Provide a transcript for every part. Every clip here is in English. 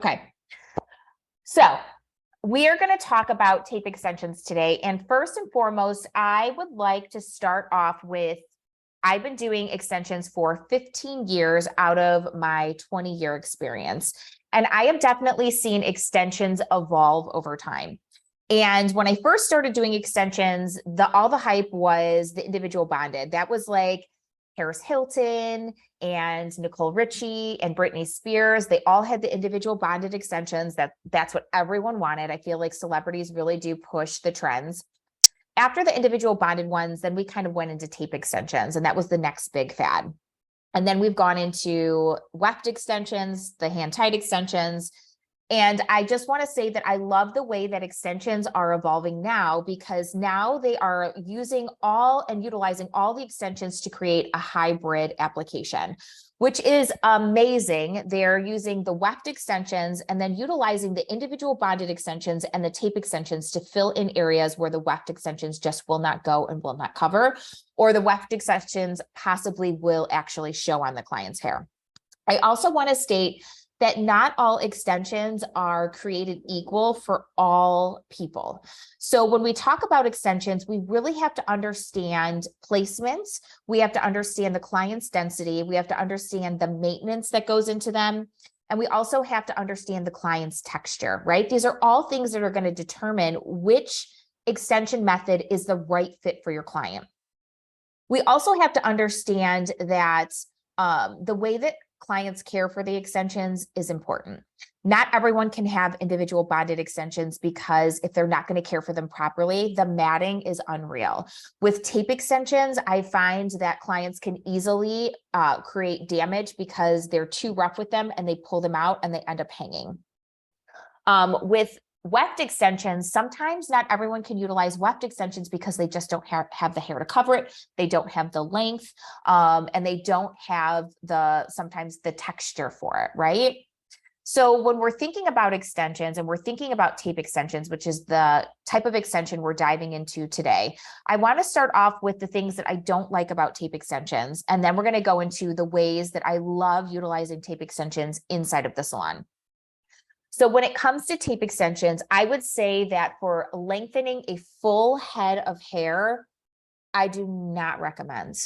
Okay, so we are going to talk about tape extensions today. And first and foremost, I would like to start off with, I've been doing extensions for 15 years out of my 20-year experience. And I have definitely seen extensions evolve over time. And when I first started doing extensions, all the hype was the individual bonded. That was like Paris Hilton and Nicole Richie and Britney Spears. They all had the individual bonded extensions. That's what everyone wanted. I feel like celebrities really do push the trends. After the individual bonded ones, then we kind of went into tape extensions, and that was the next big fad. And then we've gone into weft extensions, the hand tight extensions. And I just want to say that I love the way that extensions are evolving now, because now they are using all and utilizing all the extensions to create a hybrid application, which is amazing. They're using the weft extensions and then utilizing the individual bonded extensions and the tape extensions to fill in areas where the weft extensions just will not go and will not cover, or the weft extensions possibly will actually show on the client's hair. I also want to state that not all extensions are created equal for all people. So when we talk about extensions, we really have to understand placements. We have to understand the client's density. We have to understand the maintenance that goes into them. And we also have to understand the client's texture, right? These are all things that are going to determine which extension method is the right fit for your client. We also have to understand that the way that clients care for the extensions is important. Not everyone can have individual bonded extensions, because if they're not going to care for them properly, the matting is unreal. With tape extensions, I find that clients can easily create damage because they're too rough with them and they pull them out and they end up hanging. With weft extensions, sometimes not everyone can utilize weft extensions because they just don't have the hair to cover it. They don't have the length, and they don't have sometimes the texture for it, right? So when we're thinking about extensions and we're thinking about tape extensions, which is the type of extension we're diving into today, I want to start off with the things that I don't like about tape extensions. And then we're going to go into the ways that I love utilizing tape extensions inside of the salon. So when it comes to tape extensions, I would say that for lengthening a full head of hair, I do not recommend.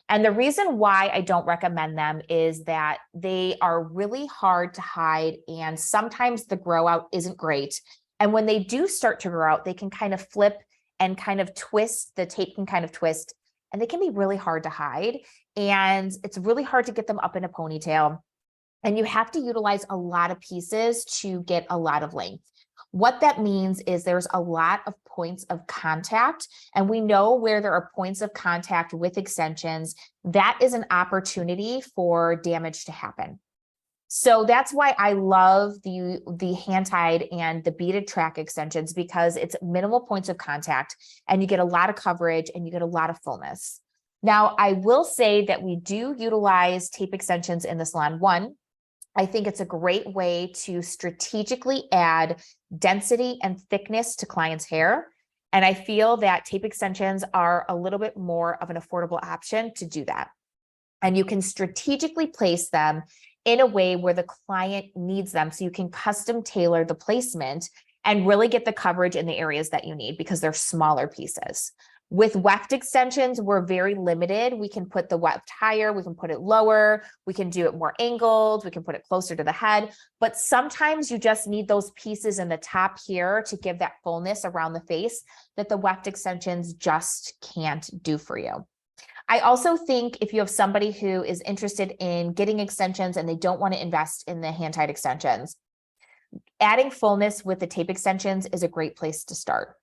And the reason why I don't recommend them is that they are really hard to hide, and sometimes the grow out isn't great. And when they do start to grow out, they can kind of flip and kind of twist. The tape can kind of twist, and they can be really hard to hide. And it's really hard to get them up in a ponytail. And you have to utilize a lot of pieces to get a lot of length. What that means is there's a lot of points of contact, and we know where there are points of contact with extensions, that is an opportunity for damage to happen. So that's why I love the hand-tied and the beaded track extensions, because it's minimal points of contact and you get a lot of coverage and you get a lot of fullness. Now, I will say that we do utilize tape extensions in the salon. One, I think it's a great way to strategically add density and thickness to clients' hair. And I feel that tape extensions are a little bit more of an affordable option to do that. And you can strategically place them in a way where the client needs them. So you can custom tailor the placement and really get the coverage in the areas that you need, because they're smaller pieces. With weft extensions, we're very limited. We can put the weft higher, we can put it lower, we can do it more angled, we can put it closer to the head, but sometimes you just need those pieces in the top here to give that fullness around the face that the weft extensions just can't do for you. I also think if you have somebody who is interested in getting extensions and they don't want to invest in the hand-tied extensions, adding fullness with the tape extensions is a great place to start.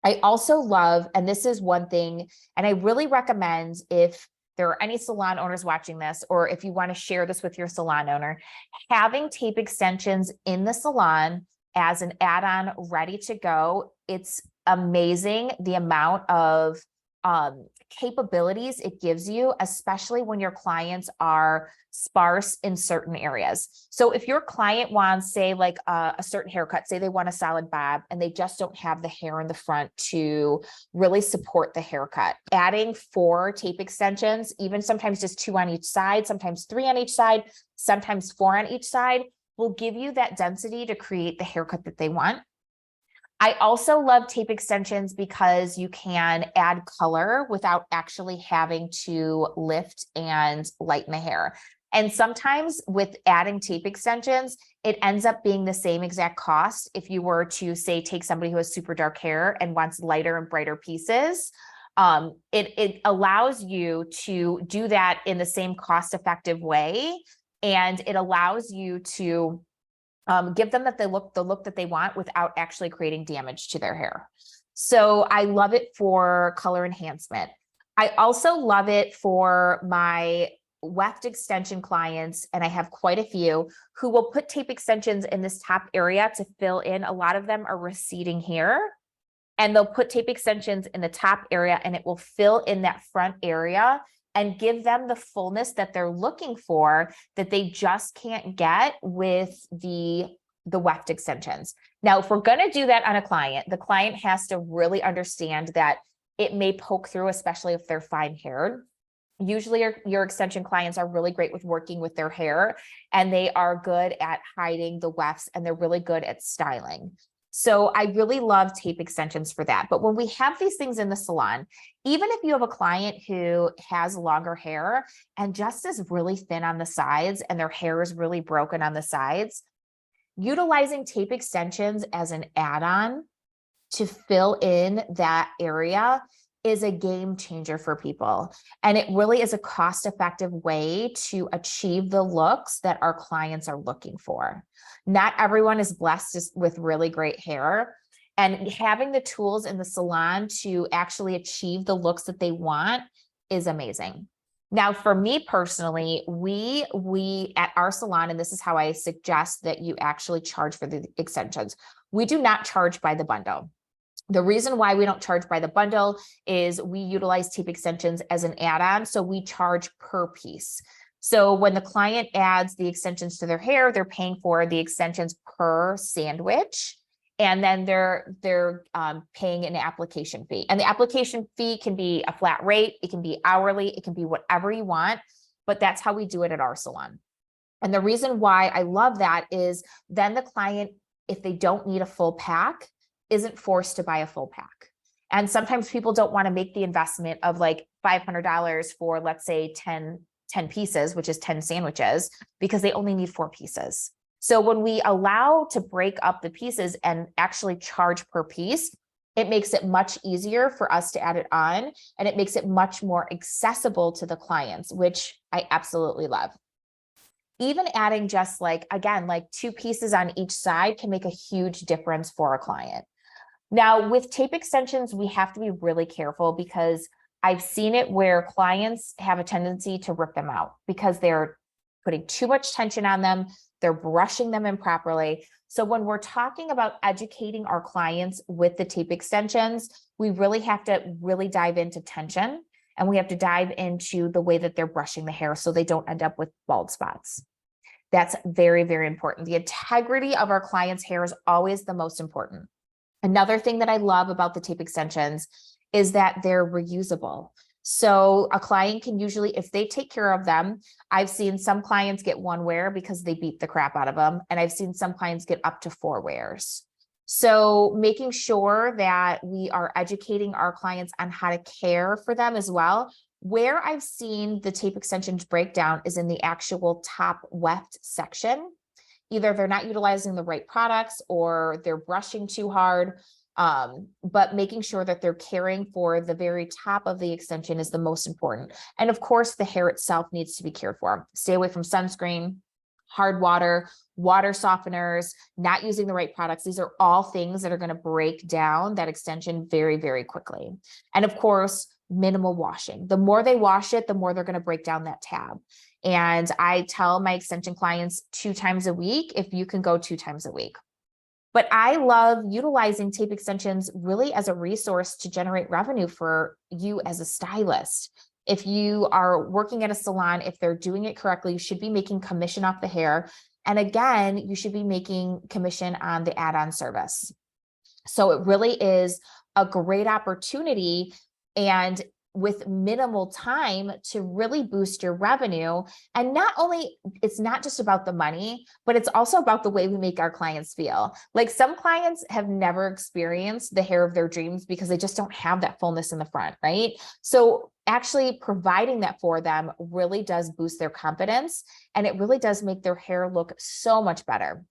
I also love, and this is one thing, and I really recommend if there are any salon owners watching this, or if you want to share this with your salon owner, having tape extensions in the salon as an add-on ready to go. It's amazing the amount of capabilities it gives you, especially when your clients are sparse in certain areas. So if your client wants, say, like a certain haircut, say they want a solid bob and they just don't have the hair in the front to really support the haircut, adding 4 tape extensions, even sometimes just 2 on each side, sometimes 3 on each side, sometimes 4 on each side, will give you that density to create the haircut that they want. I also love tape extensions because you can add color without actually having to lift and lighten the hair. And sometimes with adding tape extensions, it ends up being the same exact cost if you were to, say, take somebody who has super dark hair and wants lighter and brighter pieces. It allows you to do that in the same cost-effective way, and it allows you to give them the look that they want without actually creating damage to their hair. So I love it for color enhancement. I also love it for my weft extension clients, and I have quite a few who will put tape extensions in this top area to fill in. A lot of them are receding here, and they'll put tape extensions in the top area, and it will fill in that front area and give them the fullness that they're looking for that they just can't get with the weft extensions. Now, if we're going to do that on a client, the client has to really understand that it may poke through, especially if they're fine haired. Usually your extension clients are really great with working with their hair, and they are good at hiding the wefts, and they're really good at styling. So I really love tape extensions for that. But when we have these things in the salon, even if you have a client who has longer hair and just is really thin on the sides and their hair is really broken on the sides, utilizing tape extensions as an add-on to fill in that area is a game changer for people. And it really is a cost-effective way to achieve the looks that our clients are looking for. Not everyone is blessed with really great hair, and having the tools in the salon to actually achieve the looks that they want is amazing. Now, for me personally, we at our salon, and this is how I suggest that you actually charge for the extensions, we do not charge by the bundle. The reason why we don't charge by the bundle is we utilize tape extensions as an add-on, so we charge per piece. So when the client adds the extensions to their hair, they're paying for the extensions per sandwich, and then they're paying an application fee. And the application fee can be a flat rate, it can be hourly, it can be whatever you want, but that's how we do it at our salon. And the reason why I love that is then the client, if they don't need a full pack, isn't forced to buy a full pack. And sometimes people don't want to make the investment of like $500 for, let's say, 10 pieces, which is 10 sandwiches, because they only need 4 pieces. So when we allow to break up the pieces and actually charge per piece, it makes it much easier for us to add it on, and it makes it much more accessible to the clients, which I absolutely love. Even adding just like 2 pieces on each side can make a huge difference for a client. Now, with tape extensions, we have to be really careful because I've seen it where clients have a tendency to rip them out because they're putting too much tension on them. They're brushing them improperly. So when we're talking about educating our clients with the tape extensions, we really have to dive into tension, and we have to dive into the way that they're brushing the hair so they don't end up with bald spots. That's very, very important. The integrity of our client's hair is always the most important. Another thing that I love about the tape extensions is that they're reusable. So a client can usually, if they take care of them, I've seen some clients get 1 wear because they beat the crap out of them. And I've seen some clients get up to 4 wears. So making sure that we are educating our clients on how to care for them as well. Where I've seen the tape extensions break down is in the actual top weft section. Either they're not utilizing the right products or they're brushing too hard, but making sure that they're caring for the very top of the extension is the most important. And of course, the hair itself needs to be cared for. Stay away from sunscreen, hard water, water softeners, not using the right products. These are all things that are going to break down that extension very, very quickly. And of course, minimal washing. The more they wash it, the more they're going to break down that tab. And I tell my extension clients 2 times a week, if you can go 2 times a week. But I love utilizing tape extensions really as a resource to generate revenue for you as a stylist. If you are working at a salon, if they're doing it correctly, you should be making commission off the hair. And again, you should be making commission on the add-on service. So it really is a great opportunity. And with minimal time to really boost your revenue. And not only, it's not just about the money, but it's also about the way we make our clients feel. Like some clients have never experienced the hair of their dreams because they just don't have that fullness in the front, right? So actually providing that for them really does boost their confidence, and it really does make their hair look so much better.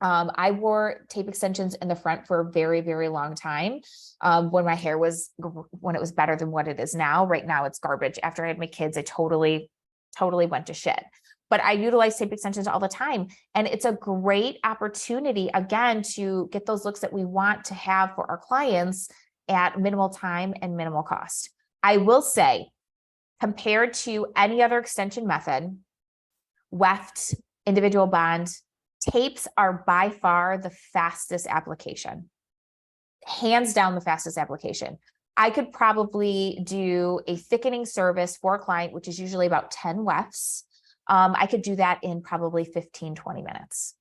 I wore tape extensions in the front for a very, very long time. When my hair was, when it was better than what it is now. Right now it's garbage. After I had my kids, I totally went to shit. But I utilize tape extensions all the time. And it's a great opportunity, again, to get those looks that we want to have for our clients at minimal time and minimal cost. I will say, compared to any other extension method, weft, individual bond, tapes are by far the fastest application, hands down the fastest application. I could probably do a thickening service for a client, which is usually about 10 wefts. I could do that in probably 15, 20 minutes.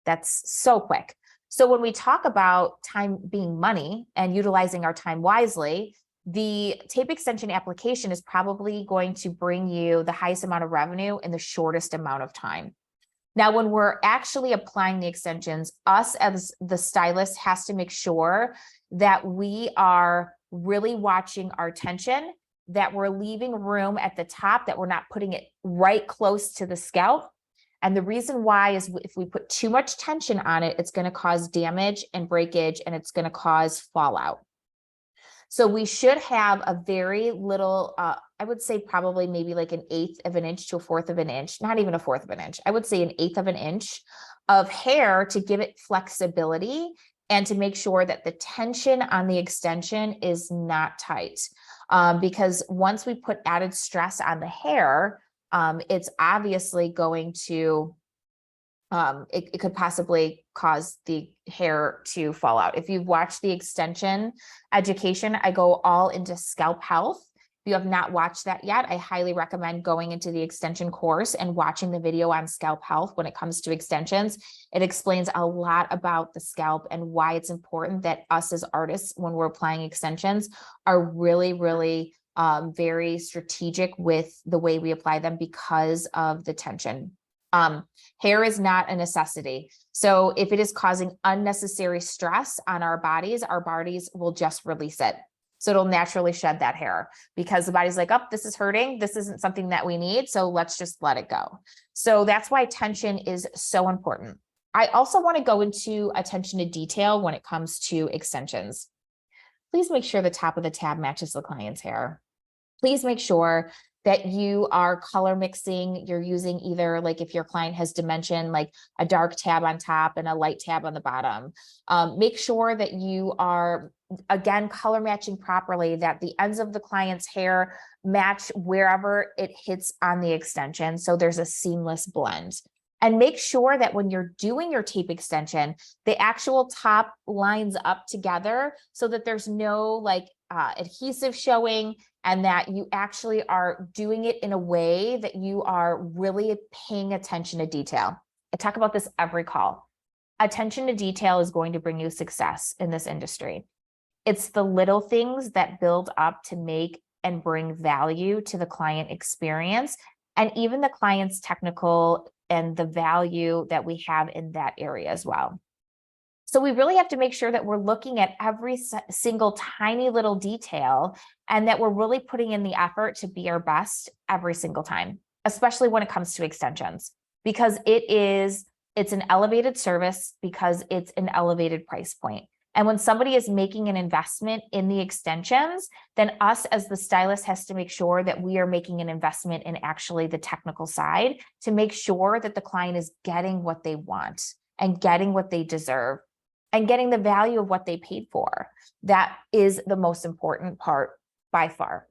That's so quick. So when we talk about time being money and utilizing our time wisely, the tape extension application is probably going to bring you the highest amount of revenue in the shortest amount of time. Now, when we're actually applying the extensions, us as the stylist has to make sure that we are really watching our tension, that we're leaving room at the top, that we're not putting it right close to the scalp. And the reason why is if we put too much tension on it, it's going to cause damage and breakage, and it's going to cause fallout. So we should have a very little, I would say probably maybe like an 1/8 of an inch to a 1/4 of an inch, not even a 1/4 of an inch. I would say an 1/8 of an inch of hair to give it flexibility and to make sure that the tension on the extension is not tight. Because once we put added stress on the hair, it's obviously going to, it could possibly cause the hair to fall out. If you've watched the extension education, I go all into scalp health. If you have not watched that yet, I highly recommend going into the extension course and watching the video on scalp health when it comes to extensions. It explains a lot about the scalp and why it's important that us as artists, when we're applying extensions, are really, really very strategic with the way we apply them because of the tension. Hair is not a necessity. So if it is causing unnecessary stress on our bodies will just release it. So it'll naturally shed that hair because the body's like, oh, this is hurting. This isn't something that we need. So let's just let it go. So that's why tension is so important. I also want to go into attention to detail when it comes to extensions. Please make sure the top of the tab matches the client's hair. Please make sure that you are color mixing. You're using either, like if your client has dimension, like a dark tab on top and a light tab on the bottom. Make sure that you are, again, color matching properly, that the ends of the client's hair match wherever it hits on the extension. So there's a seamless blend. And make sure that when you're doing your tape extension, the actual top lines up together so that there's no like adhesive showing, and that you actually are doing it in a way that you are really paying attention to detail. I talk about this every call. Attention to detail is going to bring you success in this industry. It's the little things that build up to make and bring value to the client experience, and even the client's technical and the value that we have in that area as well. So we really have to make sure that we're looking at every single tiny little detail, and that we're really putting in the effort to be our best every single time, especially when it comes to extensions, because it's an elevated service, because it's an elevated price point. And when somebody is making an investment in the extensions, then us as the stylist has to make sure that we are making an investment in actually the technical side to make sure that the client is getting what they want and getting what they deserve and getting the value of what they paid for. That is the most important part by far.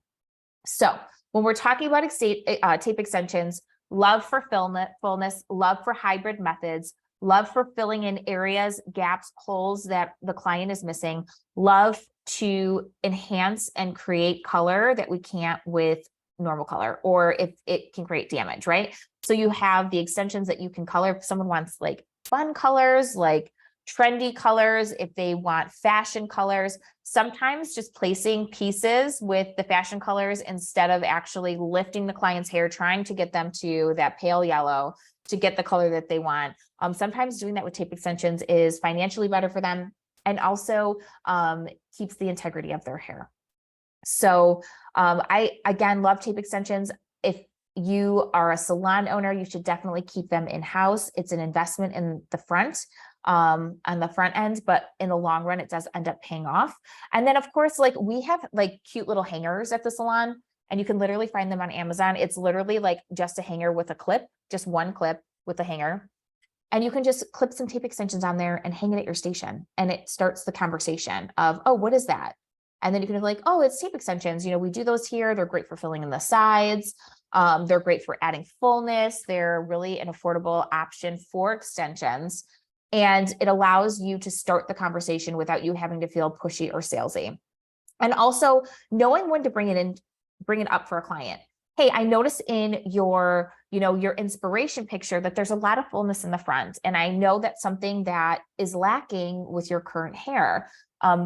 So when we're talking about tape extensions, love for fullness, love for hybrid methods, love for filling in areas, gaps, holes that the client is missing, love to enhance and create color that we can't with normal color, or if it can create damage, right? So you have the extensions that you can color. If someone wants like fun colors, like trendy colors, if they want fashion colors. Sometimes just placing pieces with the fashion colors instead of actually lifting the client's hair, trying to get them to that pale yellow to get the color that they want. Sometimes doing that with tape extensions is financially better for them, and also keeps the integrity of their hair. So I, again, love tape extensions. If you are a salon owner, you should definitely keep them in-house. It's an investment in the front, on the front end, but in the long run, it does end up paying off. And then of course, like we have like cute little hangers at the salon, and you can literally find them on Amazon. It's literally like just a hanger with a clip, just one clip with a hanger. And you can just clip some tape extensions on there and hang it at your station. And it starts the conversation of, oh, what is that? And then you can be like, oh, it's tape extensions. You know, we do those here. They're great for filling in the sides. They're great for adding fullness. They're really an affordable option for extensions. And it allows you to start the conversation without you having to feel pushy or salesy. And also knowing when to bring it up for a client. Hey, I noticed in your, your inspiration picture that there's a lot of fullness in the front. And I know that's something that is lacking with your current hair.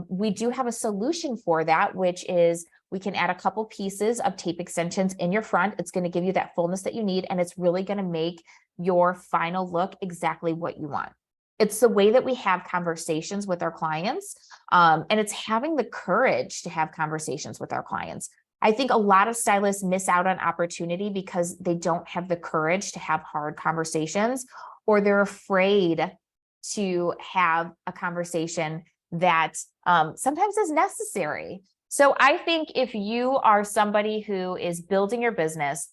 We do have a solution for that, which is we can add a couple pieces of tape extensions in your front. It's going to give you that fullness that you need, and it's really going to make your final look exactly what you want. It's the way that we have conversations with our clients, and it's having the courage to have conversations with our clients. I think a lot of stylists miss out on opportunity because they don't have the courage to have hard conversations, or they're afraid to have a conversation that sometimes is necessary. So I think if you are somebody who is building your business,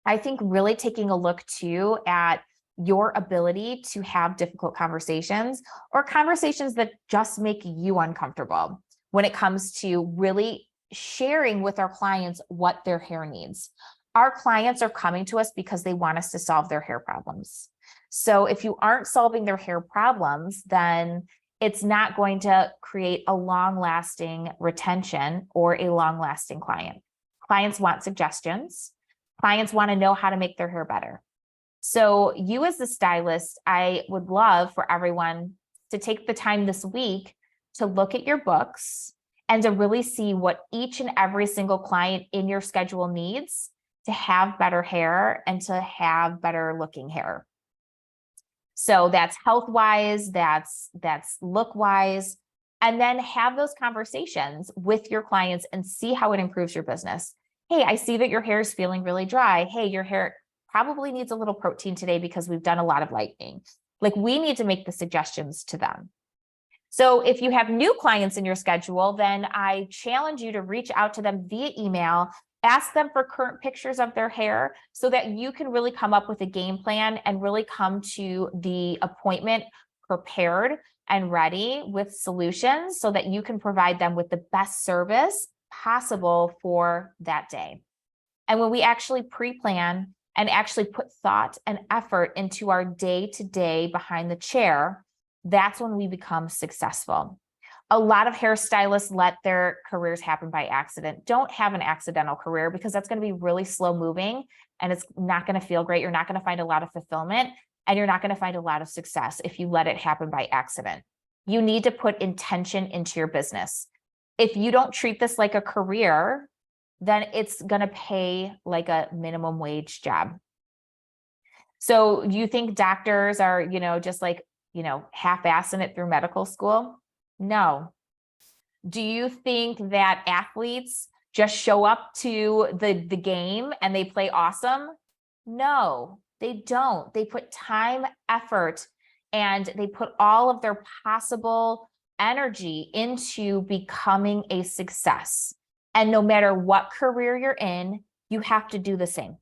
I think really taking a look too at your ability to have difficult conversations, or conversations that just make you uncomfortable when it comes to really sharing with our clients what their hair needs. Our clients are coming to us because they want us to solve their hair problems. So if you aren't solving their hair problems, then it's not going to create a long-lasting retention or a long-lasting client. Clients want suggestions. Clients want to know how to make their hair better. So you as the stylist, I would love for everyone to take the time this week to look at your books and to really see what each and every single client in your schedule needs to have better hair and to have better looking hair. So that's health-wise, that's look-wise, and then have those conversations with your clients and see how it improves your business. Hey, I see that your hair is feeling really dry. Hey, your hair probably needs a little protein today because we've done a lot of lightening. Like, we need to make the suggestions to them. So if you have new clients in your schedule, then I challenge you to reach out to them via email, ask them for current pictures of their hair so that you can really come up with a game plan and really come to the appointment prepared and ready with solutions so that you can provide them with the best service possible for that day. And when we actually pre-plan and actually put thought and effort into our day-to-day behind the chair, that's when we become successful. A lot of hairstylists let their careers happen by accident. Don't have an accidental career, because that's going to be really slow moving and it's not going to feel great. You're not going to find a lot of fulfillment, and you're not going to find a lot of success if you let it happen by accident. You need to put intention into your business. If you don't treat this like a career, then it's going to pay like a minimum wage job. So you think doctors are, just like, half-assing it through medical school? No. Do you think that athletes just show up to the game and they play awesome? No, they don't. They put time, effort, and they put all of their possible energy into becoming a success. And no matter what career you're in, you have to do the same.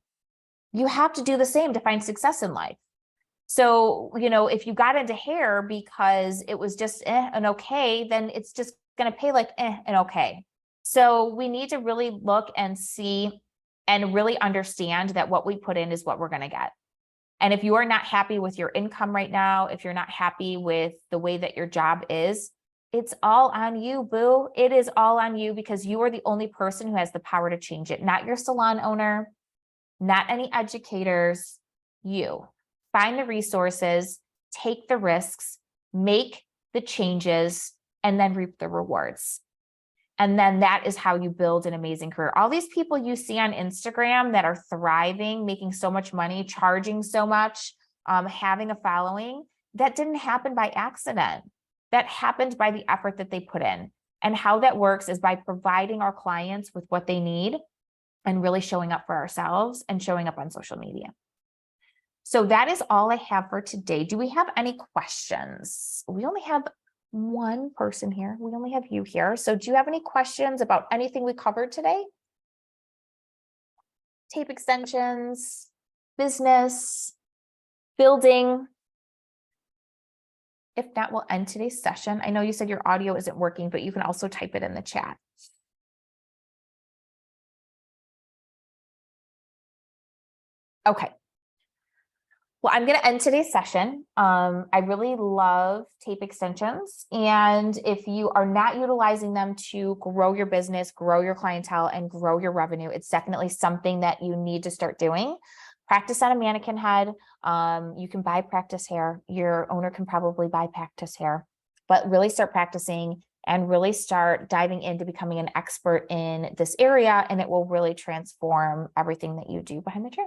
You have to do the same to find success in life. So, if you got into hair because it was just and okay, then it's just going to pay like and okay. So we need to really look and see and really understand that what we put in is what we're going to get. And if you are not happy with your income right now, if you're not happy with the way that your job is, it's all on you, boo. It is all on you, because you are the only person who has the power to change it. Not your salon owner, not any educators, you. Find the resources, take the risks, make the changes, and then reap the rewards. And then that is how you build an amazing career. All these people you see on Instagram that are thriving, making so much money, charging so much, having a following, that didn't happen by accident. That happened by the effort that they put in. And how that works is by providing our clients with what they need and really showing up for ourselves and showing up on social media. So that is all I have for today. Do we have any questions? We only have one person here. We only have you here. So do you have any questions about anything we covered today? Tape extensions, business, building. If not, we'll end today's session. I know you said your audio isn't working, but you can also type it in the chat. Okay. Well, I'm going to end today's session. I really love tape extensions. And if you are not utilizing them to grow your business, grow your clientele, and grow your revenue, it's definitely something that you need to start doing. Practice on a mannequin head. You can buy practice hair. Your owner can probably buy practice hair, but really start practicing and really start diving into becoming an expert in this area. And it will really transform everything that you do behind the chair.